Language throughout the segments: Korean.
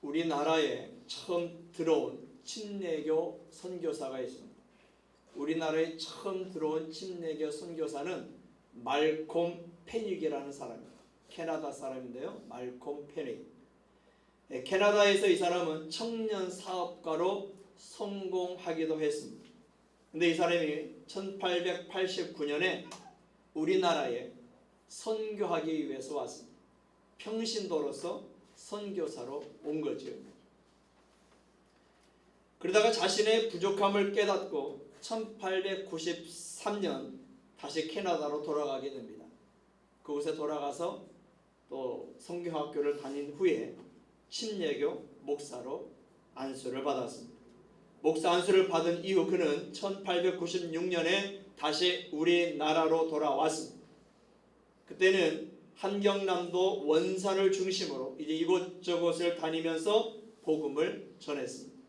우리나라에 처음 들어온 침례교 선교사가 있습니다. 우리나라에 처음 들어온 침례교 선교사는 말콤 페닉이라는 사람입니다. 캐나다 사람인데요. 말콤 페닉. 캐나다에서 이 사람은 청년 사업가로 성공하기도 했습니다. 근데 이 사람이 1889년에 우리나라에 선교하기 위해서 왔습니다. 평신도로서 선교사로 온 거죠. 그러다가 자신의 부족함을 깨닫고 1893년 다시 캐나다로 돌아가게 됩니다. 그곳에 돌아가서 또 선교학교를 다닌 후에 침례교 목사로 안수를 받았습니다. 목사 안수를 받은 이후 그는 1896년에 다시 우리나라로 돌아왔습니다. 그때는 한경남도 원산을 중심으로 이제 이곳저곳을 다니면서 복음을 전했습니다.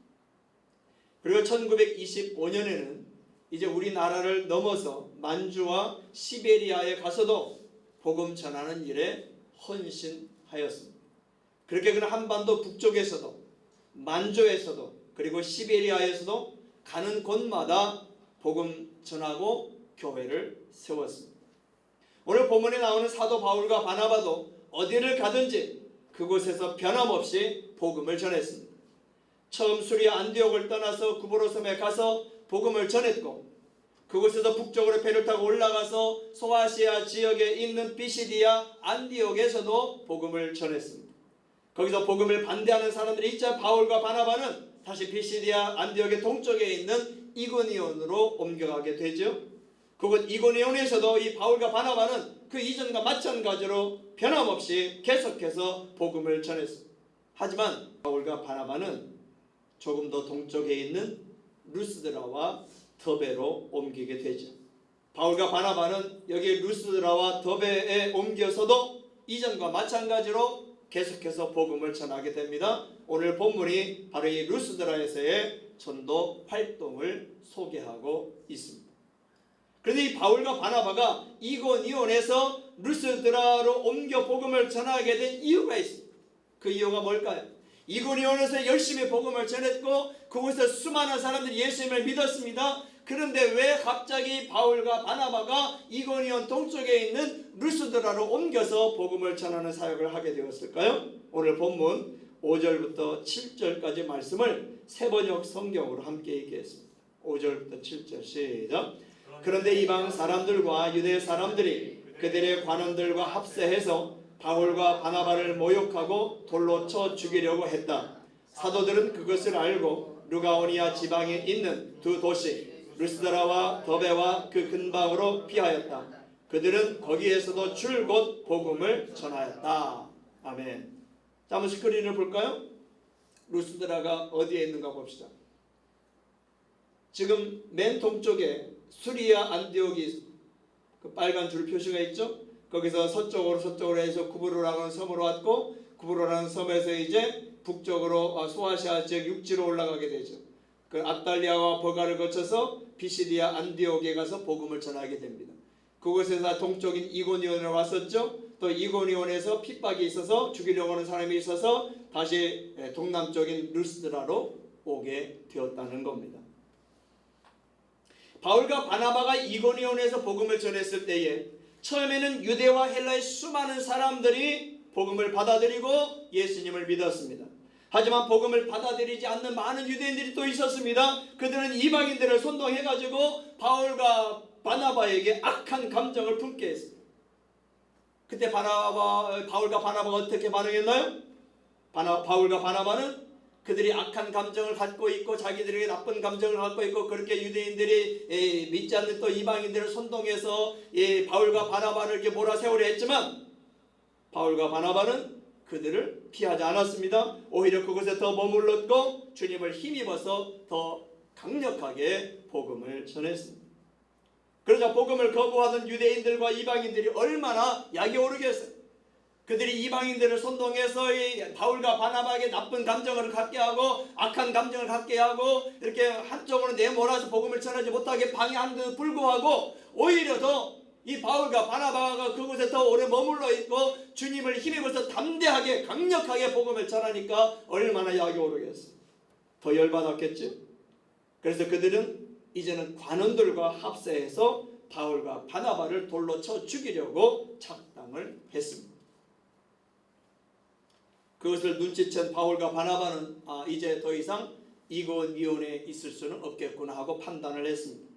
그리고 1925년에는 이제 우리나라를 넘어서 만주와 시베리아에 가서도 복음 전하는 일에 헌신하였습니다. 그렇게 그는 한반도 북쪽에서도 만주에서도 그리고 시베리아에서도 가는 곳마다 복음 전하고 교회를 세웠습니다. 오늘 본문에 나오는 사도 바울과 바나바도 어디를 가든지 그곳에서 변함없이 복음을 전했습니다. 처음 수리아 안디옥을 떠나서 구브로섬에 가서 복음을 전했고, 그곳에서 북쪽으로 배를 타고 올라가서 소아시아 지역에 있는 비시디아 안디옥에서도 복음을 전했습니다. 거기서 복음을 반대하는 사람들이 있자 바울과 바나바는 다시 비시디아 안디옥의 동쪽에 있는 이고니온으로 옮겨가게 되죠. 그곳 이고니온에서도 이 바울과 바나바는 그 이전과 마찬가지로 변함없이 계속해서 복음을 전했습니다. 하지만 바울과 바나바는 조금 더 동쪽에 있는 루스드라와 더베로 옮기게 되죠. 바울과 바나바는 여기 루스드라와 더베에 옮겨서도 이전과 마찬가지로 계속해서 복음을 전하게 됩니다. 오늘 본문이 바로 이 루스드라에서의 전도 활동을 소개하고 있습니다. 그런데 이 바울과 바나바가 이고니온에서 루스드라로 옮겨 복음을 전하게 된 이유가 있습니다. 그 이유가 뭘까요? 이고니온에서 열심히 복음을 전했고 그곳에 수많은 사람들이 예수님을 믿었습니다. 그런데 왜 갑자기 바울과 바나바가 이고니온 동쪽에 있는 루스드라로 옮겨서 복음을 전하는 사역을 하게 되었을까요? 오늘 본문 5절부터 7절까지 말씀을 세번역 성경으로 함께 읽겠습니다. 5절부터 7절 시작. 그런데 이방 사람들과 유대 사람들이 그들의 관원들과 합세해서 바울과 바나바를 모욕하고 돌로 쳐 죽이려고 했다. 사도들은 그것을 알고 루가오니아 지방에 있는 두 도시 루스드라와 더베와 그 근방으로 피하였다. 그들은 거기에서도 줄곧 복음을 전하였다. 아멘. 자, 한번 스크린을 볼까요? 루스드라가 어디에 있는가 봅시다. 지금 맨 동쪽에 수리아 안디옥이 그 빨간 줄 표시가 있죠? 거기서 서쪽으로 해서 구브로라는 섬으로 왔고, 구브로라는 섬에서 이제 북쪽으로 소아시아 지역 육지로 올라가게 되죠. 그 아탈리아와 버가를 거쳐서 비시디아 안디옥에 가서 복음을 전하게 됩니다. 그곳에서 동쪽인 이고니온에 왔었죠. 또 이고니온에서 핍박이 있어서 죽이려고 하는 사람이 있어서 다시 동남쪽인 루스드라로 오게 되었다는 겁니다. 바울과 바나바가 이고니온에서 복음을 전했을 때에 처음에는 유대와 헬라의 수많은 사람들이 복음을 받아들이고 예수님을 믿었습니다. 하지만 복음을 받아들이지 않는 많은 유대인들이 또 있었습니다. 그들은 이방인들을 선동해가지고 바울과 바나바에게 악한 감정을 품게 했습니다. 그때 바울과 바나바가 어떻게 반응했나요? 바울과 바나바는 그들이 악한 감정을 갖고 있고 자기들에게 나쁜 감정을 갖고 있고 그렇게 유대인들이 믿지 않는 또 이방인들을 선동해서 바울과 바나바를 이렇게 몰아세우려 했지만 바울과 바나바는 그들을 피하지 않았습니다. 오히려 그곳에 더 머물렀고 주님을 힘입어서 더 강력하게 복음을 전했습니다. 그러자 복음을 거부하던 유대인들과 이방인들이 얼마나 약이 오르겠어요. 그들이 이방인들을 선동해서 이 바울과 바나바에게 나쁜 감정을 갖게 하고 악한 감정을 갖게 하고 이렇게 한쪽으로 내몰아서 복음을 전하지 못하게 방해하는 데도 불구하고 오히려 더 이 바울과 바나바가 그곳에 더 오래 머물러 있고 주님을 힘입어서 담대하게 강력하게 복음을 전하니까 얼마나 약이 오르겠어요. 더 열받았겠죠. 그래서 그들은 이제는 관원들과 합세해서 바울과 바나바를 돌로 쳐 죽이려고 작당을 했습니다. 그것을 눈치챈 바울과 바나바는 이제 더 이상 이고니온에 있을 수는 없겠구나 하고 판단을 했습니다.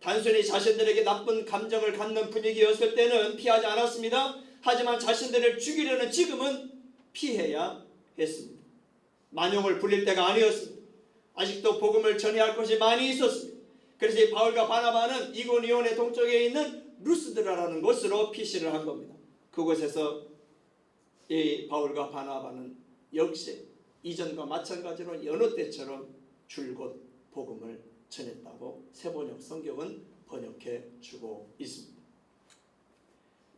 단순히 자신들에게 나쁜 감정을 갖는 분위기였을 때는 피하지 않았습니다. 하지만 자신들을 죽이려는 지금은 피해야 했습니다. 만용을 부릴 때가 아니었습니다. 아직도 복음을 전해야 할 것이 많이 있었습니다. 그래서 이 바울과 바나바는 이고니온의 동쪽에 있는 루스드라라는 곳으로 피신을 한 겁니다. 그곳에서 이 바울과 바나바는 역시 이전과 마찬가지로 여느 때처럼 줄곧 복음을 전했다고 세번역 성경은 번역해 주고 있습니다.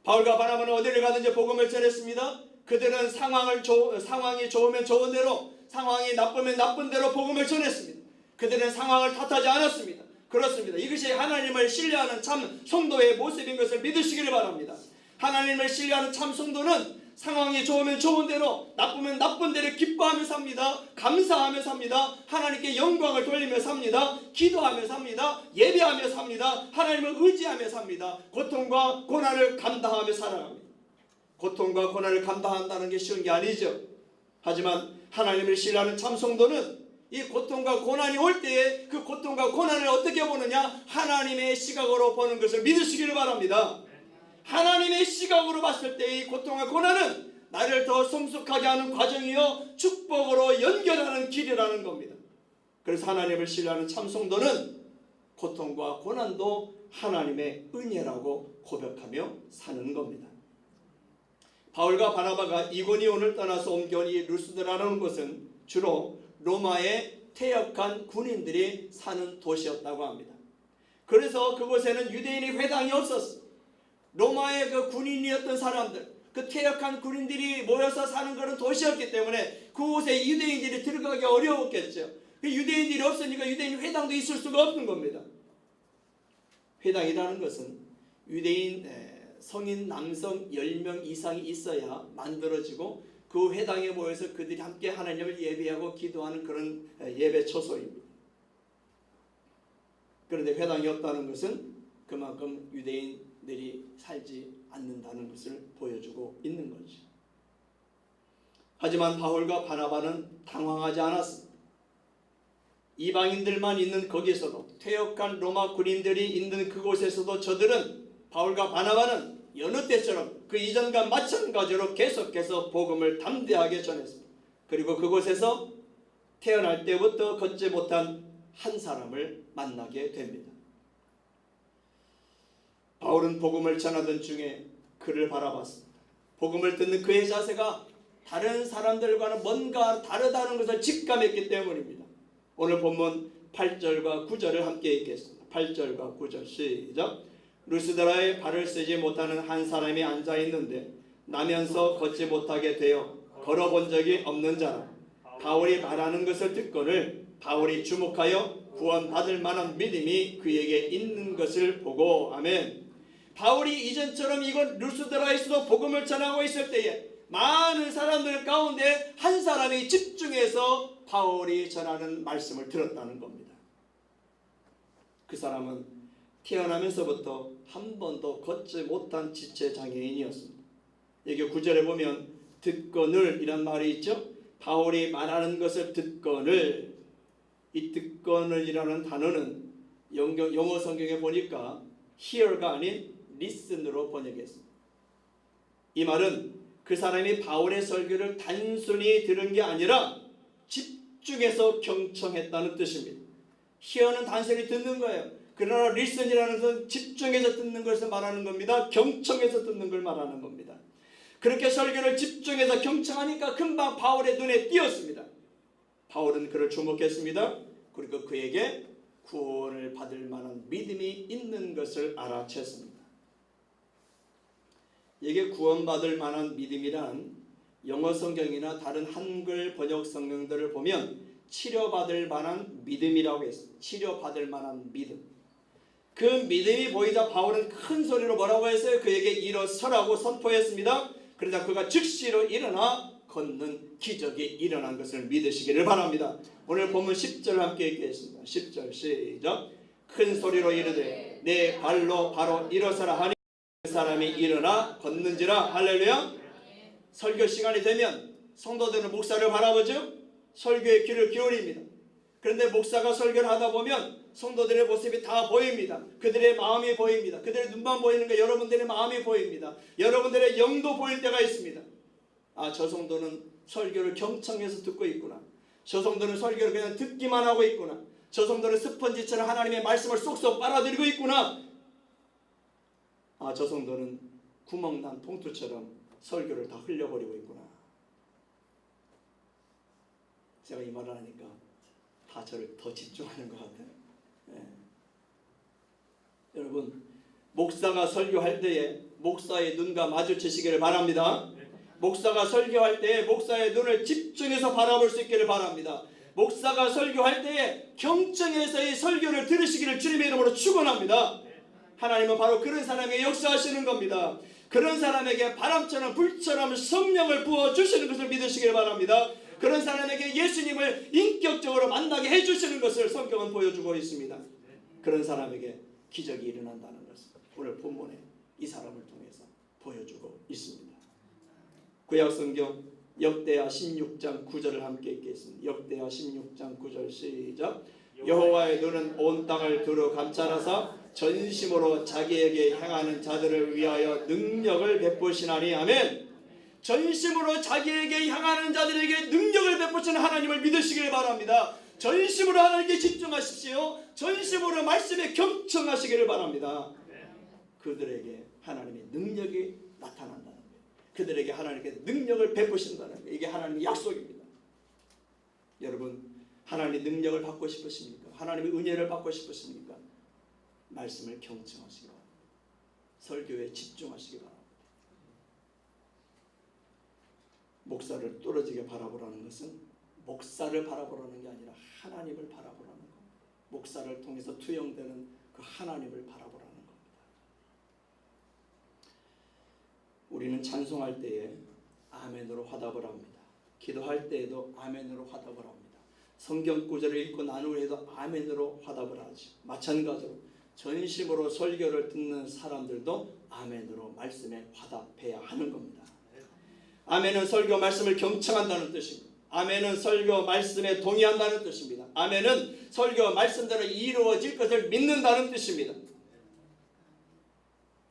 바울과 바나바는 어디를 가든지 복음을 전했습니다. 그들은 상황이 좋으면 좋은 대로, 상황이 나쁘면 나쁜 대로 복음을 전했습니다. 그들은 상황을 탓하지 않았습니다. 그렇습니다. 이것이 하나님을 신뢰하는 참 성도의 모습인 것을 믿으시기를 바랍니다. 하나님을 신뢰하는 참 성도는 상황이 좋으면 좋은 대로, 나쁘면 나쁜 대로 기뻐하며 삽니다. 감사하며 삽니다. 하나님께 영광을 돌리며 삽니다. 기도하며 삽니다. 예배하며 삽니다. 하나님을 의지하며 삽니다. 고통과 고난을 감당하며 살아갑니다. 고통과 고난을 감당한다는 게 쉬운 게 아니죠. 하지만 하나님을 신뢰하는 참 성도는 이 고통과 고난이 올 때에 그 고통과 고난을 어떻게 보느냐? 하나님의 시각으로 보는 것을 믿으시기를 바랍니다. 하나님의 시각으로 봤을 때 이 고통과 고난은 나를 더 성숙하게 하는 과정이요 축복으로 연결하는 길이라는 겁니다. 그래서 하나님을 신뢰하는 참 성도는 고통과 고난도 하나님의 은혜라고 고백하며 사는 겁니다. 바울과 바나바가 이고니온을 떠나서 옮겨온 이 루스드라는 곳은 주로 로마의 퇴역한 군인들이 사는 도시였다고 합니다. 그래서 그곳에는 유대인의 회당이 없었습니다. 로마의 그 군인이었던 사람들, 그 퇴역한 군인들이 모여서 사는 그런 도시였기 때문에 그곳에 유대인들이 들어가기 어려웠겠죠. 그 유대인들이 없으니까 유대인 회당도 있을 수가 없는 겁니다. 회당이라는 것은 유대인 성인 남성 10명 이상이 있어야 만들어지고 그 회당에 모여서 그들이 함께 하나님을 예배하고 기도하는 그런 예배 처소입니다. 그런데 회당이 없다는 것은 그만큼 유대인들이 살지 않는다는 것을 보여주고 있는 거죠. 하지만 바울과 바나바는 당황하지 않았습니다. 이방인들만 있는 거기서도, 퇴역한 로마 군인들이 있는 그곳에서도 저들은, 바울과 바나바는 여느 때처럼 그 이전과 마찬가지로 계속해서 복음을 담대하게 전했습니다. 그리고 그곳에서 태어날 때부터 걷지 못한 한 사람을 만나게 됩니다. 바울은 복음을 전하던 중에 그를 바라봤습니다. 복음을 듣는 그의 자세가 다른 사람들과는 뭔가 다르다는 것을 직감했기 때문입니다. 오늘 본문 8절과 9절을 함께 읽겠습니다. 8절과 9절 시작. 루스드라에 발을 쓰지 못하는 한 사람이 앉아있는데 나면서 걷지 못하게 되어 걸어본 적이 없는 자라. 바울이 말하는 것을 듣거늘 바울이 주목하여 구원받을 만한 믿음이 그에게 있는 것을 보고. 아멘. 바울이 이전처럼 이곳 루스드라에서도 복음을 전하고 있을 때에 많은 사람들 가운데 한 사람이 집중해서 바울이 전하는 말씀을 들었다는 겁니다. 그 사람은 태어나면서부터 한 번도 걷지 못한 지체장애인이었습니다. 여기 9절에 보면 듣거늘 이란 말이 있죠. 바울이 말하는 것을 듣거늘, 이 듣거늘이라는 단어는 영어 성경에 보니까 hear가 아닌 listen으로 번역했습니다. 이 말은 그 사람이 바울의 설교를 단순히 들은 게 아니라 집중해서 경청했다는 뜻입니다. hear는 단순히 듣는 거예요. 그러나 listen이라는 것은 집중해서 듣는 것을 말하는 겁니다. 경청해서 듣는 걸 말하는 겁니다. 그렇게 설교를 집중해서 경청하니까 금방 바울의 눈에 띄었습니다. 바울은 그를 주목했습니다. 그리고 그에게 구원을 받을 만한 믿음이 있는 것을 알아챘습니다. 이게 구원받을 만한 믿음이란 영어 성경이나 다른 한글 번역 성경들을 보면 치료받을 만한 믿음이라고 했습니다. 치료받을 만한 믿음. 그 믿음이 보이자 바울은 큰 소리로 뭐라고 했어요? 그에게 일어서라고 선포했습니다. 그러자 그가 즉시로 일어나 걷는 기적이 일어난 것을 믿으시기를 바랍니다. 오늘 본문 10절 함께 읽겠습니다. 10절 시작. 큰 소리로 이르되 내 발로 바로 일어서라 하니 그 사람이 일어나 걷는지라. 할렐루야. 설교 시간이 되면 성도들은 목사를 바라보죠. 설교의 귀를 기울입니다. 그런데 목사가 설교를 하다 보면 성도들의 모습이 다 보입니다. 그들의 마음이 보입니다. 그들의 눈만 보이는 게 여러분들의 마음이 보입니다. 여러분들의 영도 보일 때가 있습니다. 아, 저 성도는 설교를 경청해서 듣고 있구나. 저 성도는 설교를 그냥 듣기만 하고 있구나. 저 성도는 스펀지처럼 하나님의 말씀을 쏙쏙 빨아들이고 있구나. 아, 저 성도는 구멍난 봉투처럼 설교를 다 흘려버리고 있구나. 제가 이 말을 하니까 다 저를 더 집중하는 것 같아요. 네. 여러분, 목사가 설교할 때에 목사의 눈과 마주치시기를 바랍니다. 목사가 설교할 때에 목사의 눈을 집중해서 바라볼 수 있기를 바랍니다. 목사가 설교할 때에 경청해서 이 설교를 들으시기를 주님의 이름으로 축원합니다. 하나님은 바로 그런 사람에게 역사하시는 겁니다. 그런 사람에게 바람처럼 불처럼 성령을 부어주시는 것을 믿으시길 바랍니다. 그런 사람에게 예수님을 인격적으로 만나게 해주시는 것을 성경은 보여주고 있습니다. 그런 사람에게 기적이 일어난다는 것을 오늘 본문에 이 사람을 통해서 보여주고 있습니다. 구약성경 역대하 16장 9절을 함께 읽겠습니다. 역대하 16장 9절 시작. 여호와의 눈은 온 땅을 두루 감찰하사 전심으로 자기에게 향하는 자들을 위하여 능력을 베푸시나니. 아멘. 전심으로 자기에게 향하는 자들에게 능력을 베푸시는 하나님을 믿으시길 바랍니다. 전심으로 하나님께 집중하십시오. 전심으로 말씀에 경청하시기를 바랍니다. 그들에게 하나님의 능력이 나타난다는 거예요. 그들에게 하나님께 능력을 베푸신다는 거예요. 이게 하나님의 약속입니다. 여러분, 하나님의 능력을 받고 싶으십니까? 하나님의 은혜를 받고 싶으십니까? 말씀을 경청하시기 바랍니다. 설교에 집중하시기 바랍니다. 목사를 뚫어지게 바라보라는 것은 목사를 바라보라는 게 아니라 하나님을 바라보라는 겁니다. 목사를 통해서 투영되는 그 하나님을 바라보라는 겁니다. 우리는 찬송할 때에 아멘으로 화답을 합니다. 기도할 때에도 아멘으로 화답을 합니다. 성경 구절을 읽고 난 후에도 아멘으로 화답을 하죠. 마찬가지로 전심으로 설교를 듣는 사람들도 아멘으로 말씀에 화답해야 하는 겁니다. 아멘은 설교 말씀을 경청한다는 뜻입니다. 아멘은 설교 말씀에 동의한다는 뜻입니다. 아멘은 설교 말씀대로 이루어질 것을 믿는다는 뜻입니다.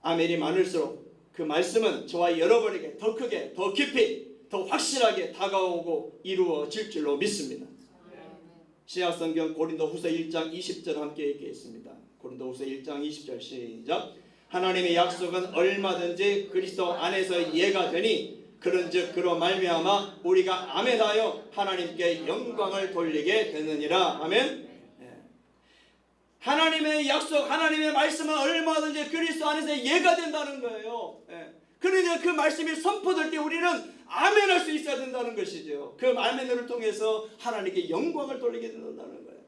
아멘이 많을수록 그 말씀은 저와 여러분에게 더 크게, 더 깊이, 더 확실하게 다가오고 이루어질 줄로 믿습니다. 신약성경 고린도후서 1장 20절 함께 읽겠습니다. 고린도후서 1장 20절 시작. 하나님의 약속은 얼마든지 그리스도 안에서 예가 되니 그런즉 그로 말미암아 우리가 아멘하여 하나님께 영광을 돌리게 되느니라. 아멘. 하나님의 약속, 하나님의 말씀은 얼마든지 그리스도 안에서 예가 된다는 거예요. 그러니까 그 말씀이 선포될 때 우리는 아멘할 수 있어야 된다는 것이죠. 그 아멘을 통해서 하나님께 영광을 돌리게 된다는 거예요.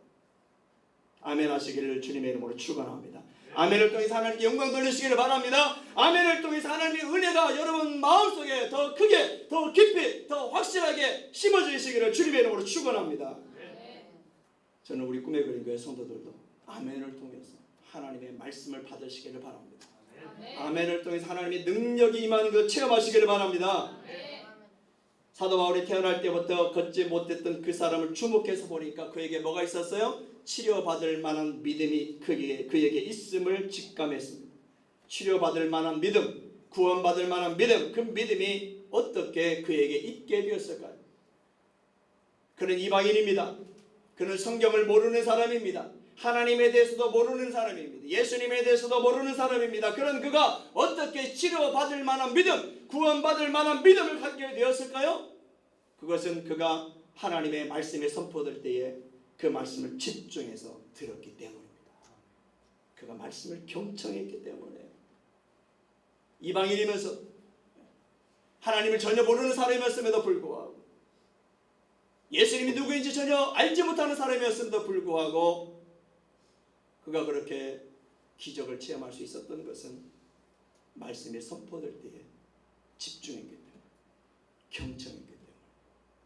아멘하시기를 주님의 이름으로 축원합니다. 아멘을 통해서 하나님께 영광 돌리시기를 바랍니다. 아멘을 통해서 하나님의 은혜가 여러분 마음속에 더 크게, 더 깊이, 더 확실하게 심어지시기를 주님의 이름으로 축원합니다. 저는 우리 꿈의 그린 교회 성도들도 아멘을 통해서 하나님의 말씀을 받으시기를 바랍니다. 아멘을 통해서 하나님의 능력이 임하는 것 체험하시기를 바랍니다. 사도 바울이 태어날 때부터 걷지 못했던 그 사람을 주목해서 보니까 그에게 뭐가 있었어요? 치료받을 만한 믿음이 그에게 있음을 직감했습니다. 치료받을 만한 믿음, 구원받을 만한 믿음, 그 믿음이 어떻게 그에게 있게 되었을까요? 그는 이방인입니다. 그는 성경을 모르는 사람입니다. 하나님에 대해서도 모르는 사람입니다. 예수님에 대해서도 모르는 사람입니다. 그런 그가 어떻게 치료받을 만한 믿음, 구원받을 만한 믿음을 갖게 되었을까요? 그것은 그가 하나님의 말씀에 선포될 때에 그 말씀을 집중해서 들었기 때문입니다. 그가 말씀을 경청했기 때문에 이방인이면서 하나님을 전혀 모르는 사람이었음에도 불구하고 예수님이 누구인지 전혀 알지 못하는 사람이었음에도 불구하고 그가 그렇게 기적을 체험할 수 있었던 것은 말씀이 선포될 때에 집중했기 때문에, 경청했기 때문에,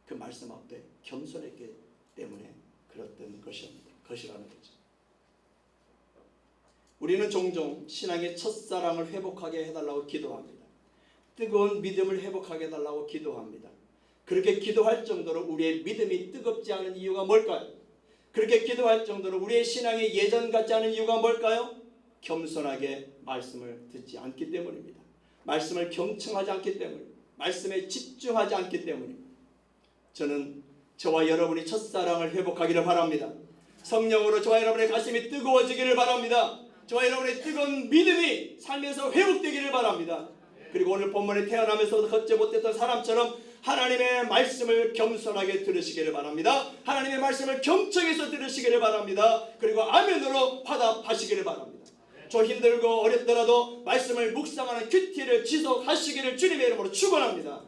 그 말씀 앞에 겸손했기 때문에 그랬던 것이라는 거죠. 우리는 종종 신앙의 첫사랑을 회복하게 해달라고 기도합니다. 뜨거운 믿음을 회복하게 해달라고 기도합니다. 그렇게 기도할 정도로 우리의 믿음이 뜨겁지 않은 이유가 뭘까요? 그렇게 기도할 정도로 우리의 신앙이 예전 같지 않은 이유가 뭘까요? 겸손하게 말씀을 듣지 않기 때문입니다. 말씀을 경청하지 않기 때문입니다. 말씀에 집중하지 않기 때문입니다. 저는 저와 여러분이 첫사랑을 회복하기를 바랍니다. 성령으로 저와 여러분의 가슴이 뜨거워지기를 바랍니다. 저와 여러분의 뜨거운 믿음이 삶에서 회복되기를 바랍니다. 그리고 오늘 본문에 태어나면서 걷지 못했던 사람처럼 하나님의 말씀을 겸손하게 들으시기를 바랍니다. 하나님의 말씀을 경청해서 들으시기를 바랍니다. 그리고 아멘으로 화답하시기를 바랍니다. 저 힘들고 어렵더라도 말씀을 묵상하는 큐티를 지속하시기를 주님의 이름으로 축원합니다.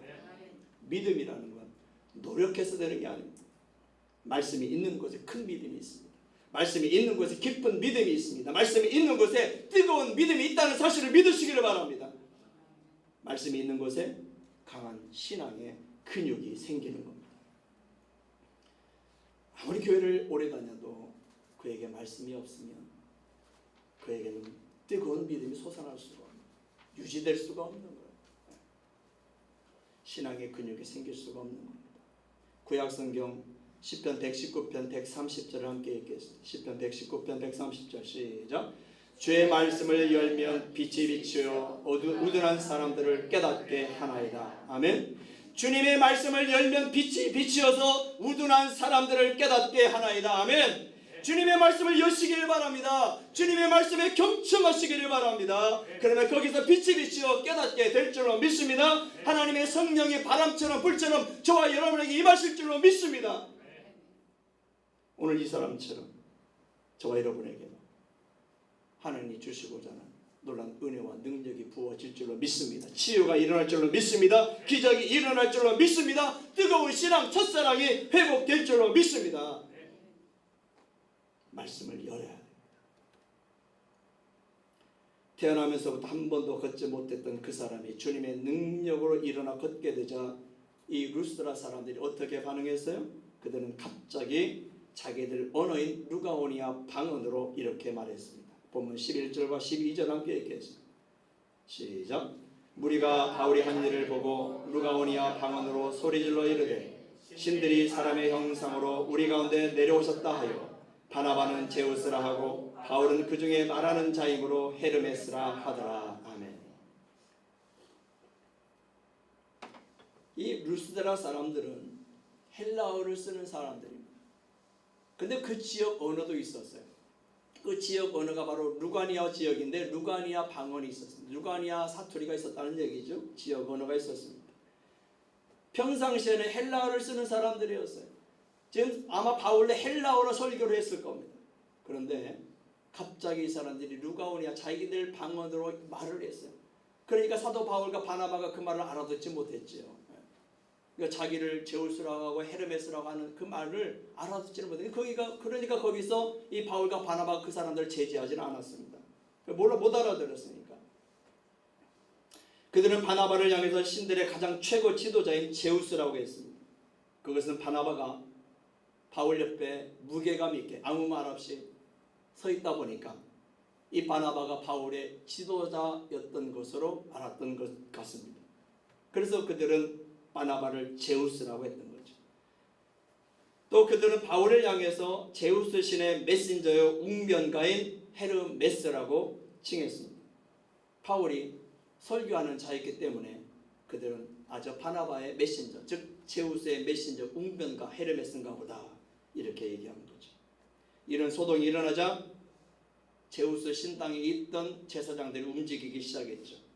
믿음이라는 건 노력해서 되는 게 아닙니다. 말씀이 있는 곳에 큰 믿음이 있습니다. 말씀이 있는 곳에 깊은 믿음이 있습니다. 말씀이 있는 곳에 뜨거운 믿음이 있다는 사실을 믿으시기를 바랍니다. 말씀이 있는 곳에 강한 신앙의 근육이 생기는 겁니다. 아무리 교회를 오래 다녀도 그에게 말씀이 없으면 그에게는 뜨거운 믿음이 솟아날 수가 없는, 유지될 수가 없는 거예요. 신앙의 근육이 생길 수가 없는 겁니다. 구약성경 시편 119편 130절을 함께 읽겠습니다. 시편 119편 130절 시작. 주의 말씀을 열면 빛이 비추어 우둔한 사람들을 깨닫게 하나이다. 아멘. 주님의 말씀을 열면 빛이 비추어서 우둔한 사람들을 깨닫게 하나이다. 아멘. 주님의 말씀을 여시기를 바랍니다. 주님의 말씀에 경청하시기를 바랍니다. 그러면 거기서 빛이 비추어 깨닫게 될 줄로 믿습니다. 하나님의 성령이 바람처럼 불처럼 저와 여러분에게 임하실 줄로 믿습니다. 오늘 이 사람처럼 저와 여러분에게 하나님이 주시고자 하는 놀라운 은혜와 능력이 부어질 줄로 믿습니다. 치유가 일어날 줄로 믿습니다. 기적이 일어날 줄로 믿습니다. 뜨거운 신앙 첫사랑이 회복될 줄로 믿습니다. 말씀을 열어야 됩니다. 태어나면서부터 한 번도 걷지 못했던 그 사람이 주님의 능력으로 일어나 걷게 되자 이 루스드라 사람들이 어떻게 반응했어요? 그들은 갑자기 자기들 언어인 루가오니아 방언으로 이렇게 말했습니다. 본문 11절과 12절 함께 읽겠습니다. 시작. 무리가 바울이 한 일을 보고 루가오니아 방언으로 소리질러 이르되 신들이 사람의 형상으로 우리 가운데 내려오셨다 하여 바나바는 제우스라 하고 바울은 그 중에 말하는 자이므로 헤르메스라 하더라. 아멘. 이 루스드라 사람들은 헬라어를 쓰는 사람들입니다. 근데 그 지역 언어도 있었어요. 그 지역 언어가 바로 루가니아 지역인데 루가니아 방언이 있었습니다. 루가니아 사투리가 있었다는 얘기죠. 지역 언어가 있었습니다. 평상시에는 헬라어를 쓰는 사람들이었어요. 지금 아마 바울은 헬라어로 설교를 했을 겁니다. 그런데 갑자기 이 사람들이 루가오니아 자기들 방언으로 말을 했어요. 그러니까 사도 바울과 바나바가 그 말을 알아듣지 못했지요. 그러니까 자기를 제우스라고 하고 헤르메스라고 하는 그 말을 알아듣지는 못했어요. 그러니까 거기서 이 바울과 바나바가 그 사람들을 제지하지는 않았습니다. 못 알아들었으니까. 그들은 바나바를 향해서 신들의 가장 최고 지도자인 제우스라고 했습니다. 그것은 바나바가 바울 옆에 무게감 있게 아무 말 없이 서 있다 보니까 이 바나바가 바울의 지도자였던 것으로 알았던 것 같습니다. 그래서 그들은 바나바를 제우스라고 했던 거죠. 또 그들은 바울을 향해서 제우스 신의 메신저요 웅변가인 헤르메스라고 칭했습니다. 바울이 설교하는 자였기 때문에 그들은 아저 바나바의 메신저, 즉 제우스의 메신저 웅변가 헤르메스인가 보다 이렇게 얘기하는 거죠. 이런 소동이 일어나자 제우스 신당에 있던 제사장들이 움직이기 시작했죠.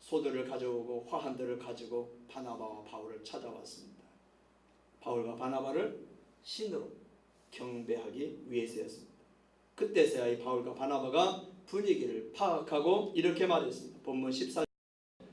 소들을 가져오고 화환들을 가지고 바나바와 바울을 찾아왔습니다. 바울과 바나바를 신으로 경배하기 위해서였습니다. 그때서야 이 바울과 바나바가 분위기를 파악하고 이렇게 말했습니다. 본문 14절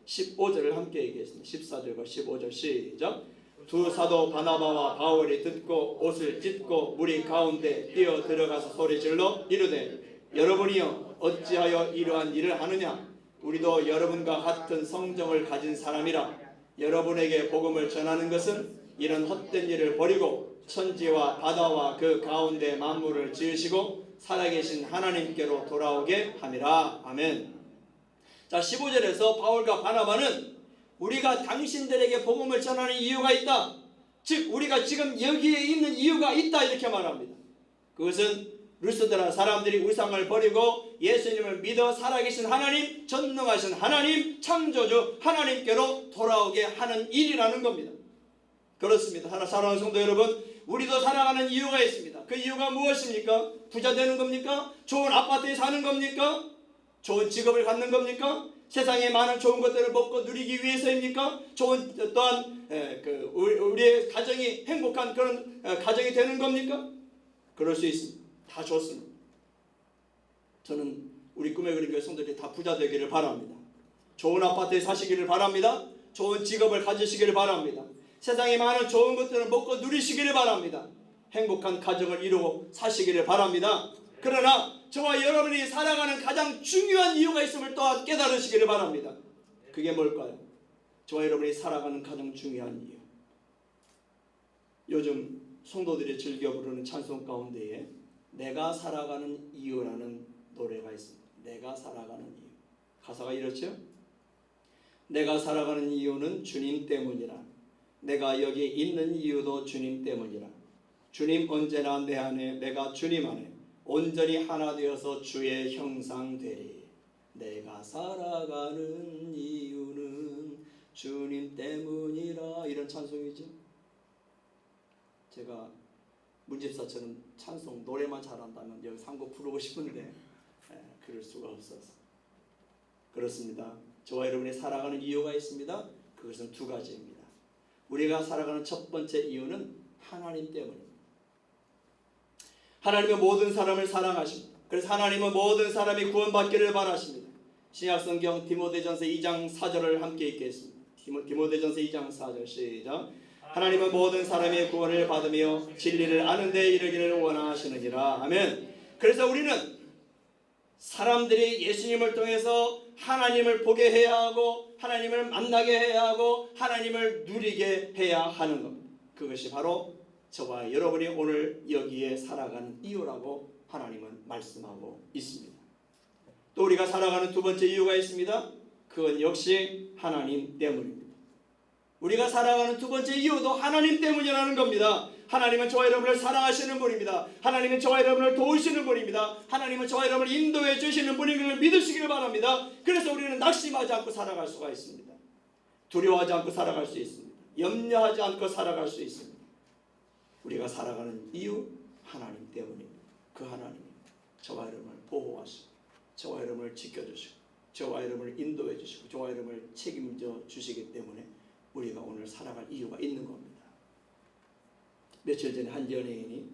15절을 함께 얘기했습니다. 14절과 15절 시작. 두 사도 바나바와 바울이 듣고 옷을 찢고 무리 가운데 뛰어 들어가서 소리질러 이르되 여러분이요 어찌하여 이러한 일을 하느냐? 우리도 여러분과 같은 성정을 가진 사람이라. 여러분에게 복음을 전하는 것은 이런 헛된 일을 버리고 천지와 바다와 그 가운데 만물을 지으시고 살아계신 하나님께로 돌아오게 함이라. 아멘. 자, 15절에서 바울과 바나바는 우리가 당신들에게 복음을 전하는 이유가 있다, 즉 우리가 지금 여기에 있는 이유가 있다, 이렇게 말합니다. 그것은 루스드라 사람들이 우상을 버리고 예수님을 믿어 살아계신 하나님, 전능하신 하나님, 창조주 하나님께로 돌아오게 하는 일이라는 겁니다. 그렇습니다. 사랑하는 성도 여러분, 우리도 살아가는 이유가 있습니다. 그 이유가 무엇입니까? 부자 되는 겁니까? 좋은 아파트에 사는 겁니까? 좋은 직업을 갖는 겁니까? 세상에 많은 좋은 것들을 먹고 누리기 위해서입니까? 또한 우리의 가정이 행복한 그런 가정이 되는 겁니까? 그럴 수 있습니다. 다 좋습니다. 저는 우리 꿈에 그린 교회 성도들이 다 부자 되기를 바랍니다. 좋은 아파트에 사시기를 바랍니다. 좋은 직업을 가지시기를 바랍니다. 세상에 많은 좋은 것들을 먹고 누리시기를 바랍니다. 행복한 가정을 이루고 사시기를 바랍니다. 그러나 저와 여러분이 살아가는 가장 중요한 이유가 있음을 또한 깨달으시기를 바랍니다. 그게 뭘까요? 저와 여러분이 살아가는 가장 중요한 이유. 요즘 성도들이 즐겨 부르는 찬송 가운데에 내가 살아가는 이유라는 노래가 있습니다. 내가 살아가는 이유. 가사가 이렇죠? 내가 살아가는 이유는 주님 때문이라. 내가 여기 있는 이유도 주님 때문이라. 주님 언제나 내 안에, 내가 주님 안에 온전히 하나 되어서 주의 형상 되리. 내가 살아가는 이유는 주님 때문이라. 이런 찬송이죠. 제가 문집사처럼 찬송 노래만 잘한다면 여기 한 곡 부르고 싶은데 그럴 수가 없어서. 그렇습니다. 저와 여러분이 살아가는 이유가 있습니다. 그것은 두 가지입니다. 우리가 살아가는 첫 번째 이유는 하나님 때문입니다. 하나님은 모든 사람을 사랑하십니다. 그래서 하나님은 모든 사람이 구원받기를 바라십니다. 신약성경 디모데전서 2장 4절을 함께 읽겠습니다. 디모데전서 2장 4절 시작. 하나님은 모든 사람의 구원을 받으며 진리를 아는 데 이르기를 원하시느니라. 아멘. 그래서 우리는 사람들이 예수님을 통해서 하나님을 보게 해야 하고 하나님을 만나게 해야 하고 하나님을 누리게 해야 하는 겁니다. 그것이 바로 저와 여러분이 오늘 여기에 살아가는 이유라고 하나님은 말씀하고 있습니다. 또 우리가 살아가는 두 번째 이유가 있습니다. 그건 역시 하나님 때문입니다. 우리가 살아가는 두 번째 이유도 하나님 때문이라는 겁니다. 하나님은 저와 여러분을 사랑하시는 분입니다. 하나님은 저와 여러분을 도우시는 분입니다. 하나님은 저와 여러분을 인도해 주시는 분인 걸 믿으시기를 바랍니다. 그래서 우리는 낙심하지 않고 살아갈 수가 있습니다. 두려워하지 않고 살아갈 수 있습니다. 염려하지 않고 살아갈 수 있습니다. 우리가 살아가는 이유 하나님 때문입니다. 그 하나님이 저와 여러분을 보호하시고 저와 여러분을 지켜주시고 저와 여러분을 인도해 주시고 저와 여러분을 책임져 주시기 때문에 우리가 오늘 살아갈 이유가 있는 겁니다. 며칠 전에 한 연예인이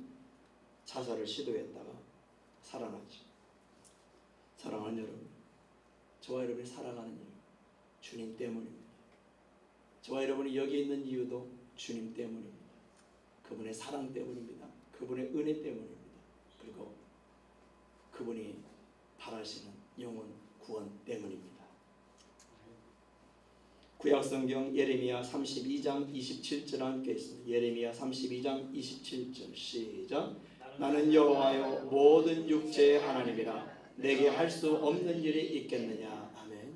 자살을 시도했다가 살아났죠. 사랑하는 여러분, 저와 여러분이 살아가는 이유 주님 때문입니다. 저와 여러분이 여기 있는 이유도 주님 때문입니다. 그분의 사랑 때문입니다. 그분의 은혜 때문입니다. 그리고 그분이 바라시는 영혼 구원 때문입니다. 구약성경 예레미야 32장 27절 함께 있습니다. 예레미야 32장 27절 시작. 나는 여호와여 모든 육체의 하나님이라 내게 할 수 없는 일이 있겠느냐. 아멘.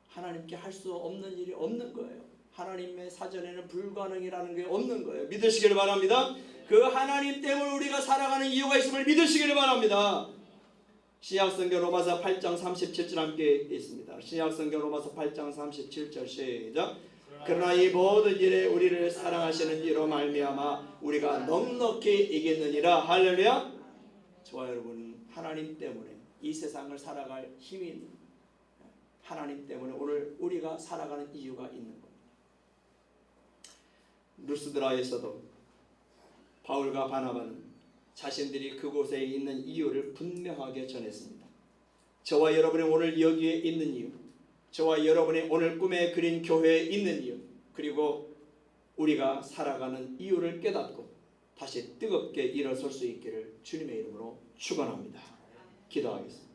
하나님께 할 수 없는 일이 없는 거예요. 하나님의 사전에는 불가능이라는 게 없는 거예요. 믿으시기를 바랍니다. 그 하나님 때문에 우리가 살아가는 이유가 있음을 믿으시기를 바랍니다. 신약성경 로마서 8장 37절 함께 있습니다. 신약성경 로마서 8장 37절 시작. 그러나 이 모든 일에 우리를 사랑하시는 이로 말미암아 우리가 넉넉히 이겼느니라. 할렐루야. 저와 여러분, 하나님 때문에 이 세상을 살아갈 힘이 있는, 하나님 때문에 오늘 우리가 살아가는 이유가 있는 겁니다. 루스드라에서도 바울과 바나바는 자신들이 그곳에 있는 이유를 분명하게 전했습니다. 저와 여러분이 오늘 여기에 있는 이유, 저와 여러분이 오늘 꿈에 그린 교회에 있는 이유, 그리고 우리가 살아가는 이유를 깨닫고 다시 뜨겁게 일어설 수 있기를 주님의 이름으로 축원합니다. 기도하겠습니다.